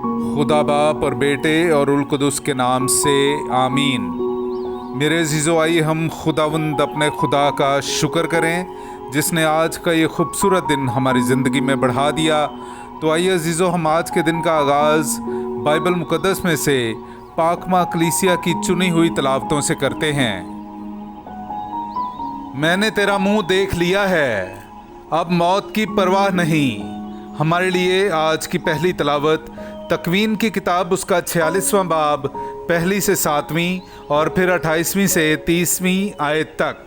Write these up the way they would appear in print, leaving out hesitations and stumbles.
खुदा बाप और बेटे और उल कुदस के नाम से आमीन। मेरे अज़ीज़ो, आइए हम खुदावंद अपने खुदा का शुक्र करें जिसने आज का ये खूबसूरत दिन हमारी ज़िंदगी में बढ़ा दिया। तो आइए अज़ीज़ो, हम आज के दिन का आगाज़ बाइबल मुक़द्दस में से पाकमा कलीसिया की चुनी हुई तलावतों से करते हैं। मैंने तेरा मुंह देख लिया है, अब मौत की परवाह नहीं। हमारे लिए आज की पहली तलावत तकवीन की किताब उसका 46वां बाब पहली से 7वीं और फिर 28वीं से 30वीं आयत तक।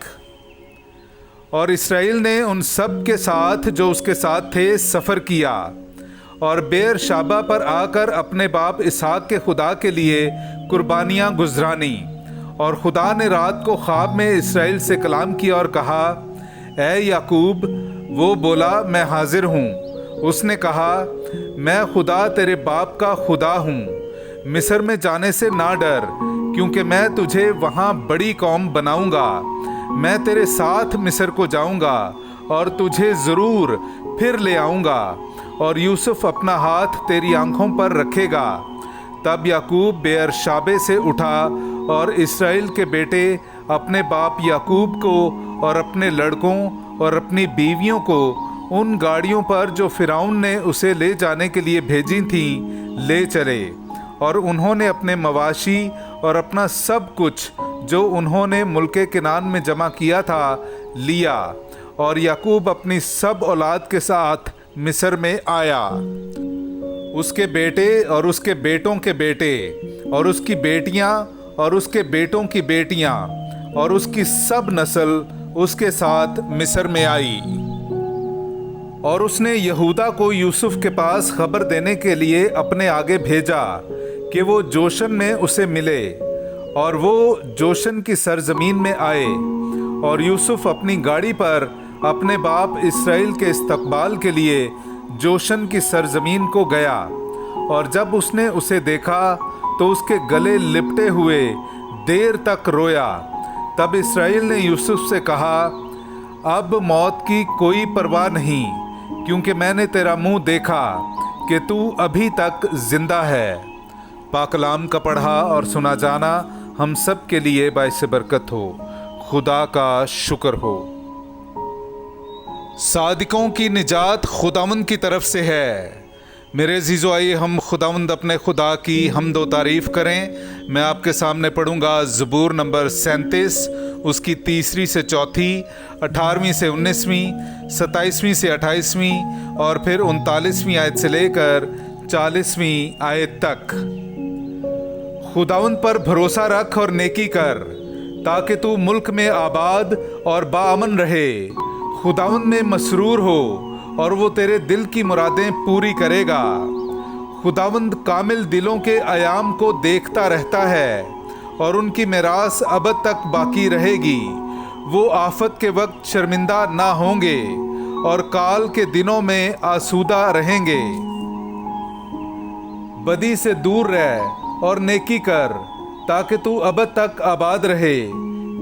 और इस्राएल ने उन सब के साथ जो उसके साथ थे सफ़र किया और बेर शाबा पर आकर अपने बाप इसहाक के खुदा के लिए कुर्बानियाँ गुजरानी। और खुदा ने रात को ख्वाब में इस्राएल से कलाम किया और कहा, ए याकूब। वो बोला, मैं हाजिर हूँ। उसने कहा, मैं खुदा तेरे बाप का खुदा हूँ। मिस्र में जाने से ना डर, क्योंकि मैं तुझे वहाँ बड़ी कौम बनाऊँगा। मैं तेरे साथ मिस्र को जाऊँगा और तुझे ज़रूर फिर ले आऊँगा, और यूसुफ अपना हाथ तेरी आँखों पर रखेगा। तब याकूब बेर शाबे से उठा और इस्राएल के बेटे अपने बाप याकूब को और अपने लड़कों और अपनी बीवियों को उन गाड़ियों पर जो फ़िरौन ने उसे ले जाने के लिए भेजी थीं ले चले। और उन्होंने अपने मवाशी और अपना सब कुछ जो उन्होंने मुल्के किनान में जमा किया था लिया, और याकूब अपनी सब औलाद के साथ मिस्र में आया। उसके बेटे और उसके बेटों के बेटे और उसकी बेटियां और उसके बेटों की बेटियां और उसकी सब नस्ल उसके साथ मिस्र में आई। और उसने यहूदा को यूसुफ के पास खबर देने के लिए अपने आगे भेजा कि वो जोशन में उसे मिले। और वो जोशन की सरजमीन में आए, और यूसुफ अपनी गाड़ी पर अपने बाप इस्राएल के इस्तकबाल के लिए जोशन की सरजमीन को गया। और जब उसने उसे देखा तो उसके गले लिपटे हुए देर तक रोया। तब इस्राएल ने यूसुफ से कहा, अब मौत की कोई परवाह नहीं, क्योंकि मैंने तेरा मुंह देखा कि तू अभी तक जिंदा है। पाकलाम का पढ़ा और सुना जाना हम सब के लिए बाइस बरकत हो। खुदा का शुक्र हो। सादिकों की निजात खुदावंद की तरफ से है। मेरे अज़ीज़ो, आइए हम खुदावंद अपने खुदा की हमदो तारीफ़ करें। मैं आपके सामने पढ़ूंगा ज़बूर नंबर 37, उसकी 3 से 4, 18वीं से 19वीं, 27वीं से 28वीं और फिर 39वीं आयत से लेकर 40वीं आयत तक। खुदावंद पर भरोसा रख और नेकी कर, ताकि तू मुल्क में आबाद और बाअमन रहे। खुदावंद में मसरूर हो और वो तेरे दिल की मुरादें पूरी करेगा। खुदावंद कामिल दिलों के आयाम को देखता रहता है और उनकी मिरास अबद तक बाकी रहेगी। वो आफत के वक्त शर्मिंदा ना होंगे और काल के दिनों में आसूदा रहेंगे। बदी से दूर रह और नेकी कर, ताकि तू अबद तक आबाद रहे,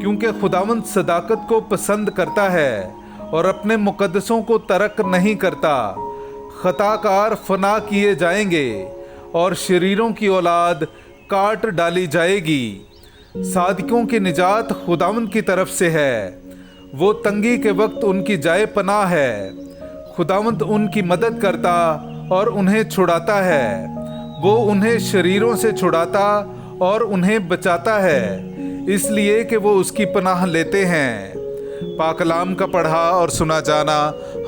क्योंकि खुदावंद सदाकत को पसंद करता है और अपने मुकद्दसों को तरक नहीं करता। खताकार फना किए जाएंगे और शरीरों की औलाद काट डाली जाएगी। सादिकों की निजात खुदावंद की तरफ से है। वो तंगी के वक्त उनकी जाए पनाह है। खुदावंद उनकी मदद करता और उन्हें छुड़ाता है। वो उन्हें शरीरों से छुड़ाता और उन्हें बचाता है, इसलिए कि वो उसकी पनाह लेते हैं। पाकलाम का पढ़ा और सुना जाना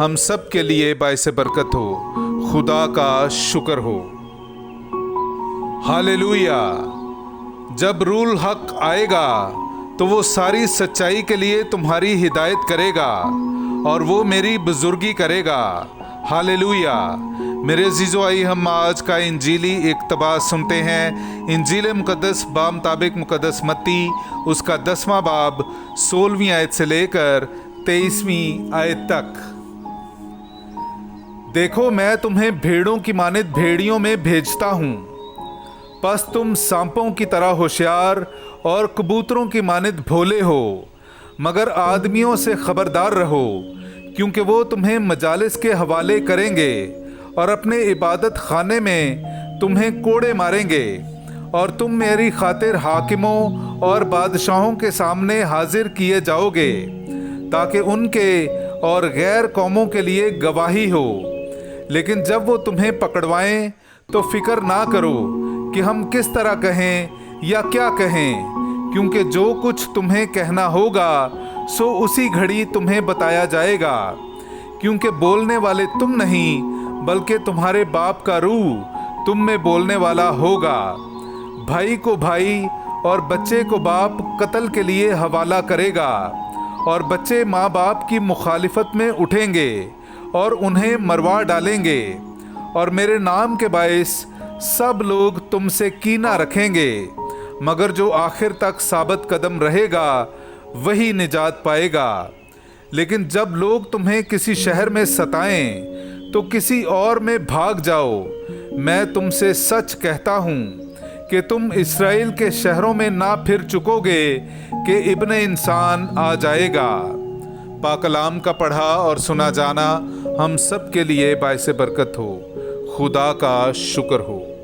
हम सब के लिए बाइस बरकत हो। खुदा का शुक्र हो। हालेलुया। जब रूल हक आएगा तो वो सारी सच्चाई के लिए तुम्हारी हिदायत करेगा और वो मेरी बुजुर्गी करेगा। हालेलुया। मेरे अज़ीज़ो, आइए हम आज का इंजीली इक़्तिबास सुनते हैं। इंजील मुक़द्दस बामुताबिक मुक़द्दस मत्ती उसका 10वां बाब 16वीं आयत से लेकर 23वीं आयत तक। देखो, मैं तुम्हें भेड़ों की मानित भेड़ियों में भेजता हूँ। बस तुम सांपों की तरह होशियार और कबूतरों की मानित भोले हो, मगर आदमियों से खबरदार रहो, क्योंकि वो तुम्हें मजालिस के हवाले करेंगे और अपने इबादत खाने में तुम्हें कोड़े मारेंगे और तुम मेरी खातिर हाकिमों और बादशाहों के सामने हाजिर किए जाओगे, ताकि उनके और गैर कौमों के लिए गवाही हो। लेकिन जब वो तुम्हें पकड़वाएं तो फिक्र ना करो कि हम किस तरह कहें या क्या कहें, क्योंकि जो कुछ तुम्हें कहना होगा सो उसी घड़ी तुम्हें बताया जाएगा। क्योंकि बोलने वाले तुम नहीं, बल्कि तुम्हारे बाप का रूह तुम में बोलने वाला होगा। भाई को भाई और बच्चे को बाप कत्ल के लिए हवाला करेगा, और बच्चे माँ बाप की मुखालिफत में उठेंगे और उन्हें मरवा डालेंगे, और मेरे नाम के बाइस सब लोग तुमसे कीना रखेंगे, मगर जो आखिर तक साबित कदम रहेगा वही निजात पाएगा। लेकिन जब लोग तुम्हें किसी शहर में सताएं तो किसी और में भाग जाओ। मैं तुमसे सच कहता हूँ कि तुम इस्राएल के शहरों में ना फिर चुकोगे कि इब्ने इंसान आ जाएगा। पाकलाम का पढ़ा और सुना जाना हम सब के लिए बाइसे बरकत हो। खुदा का शुक्र हो।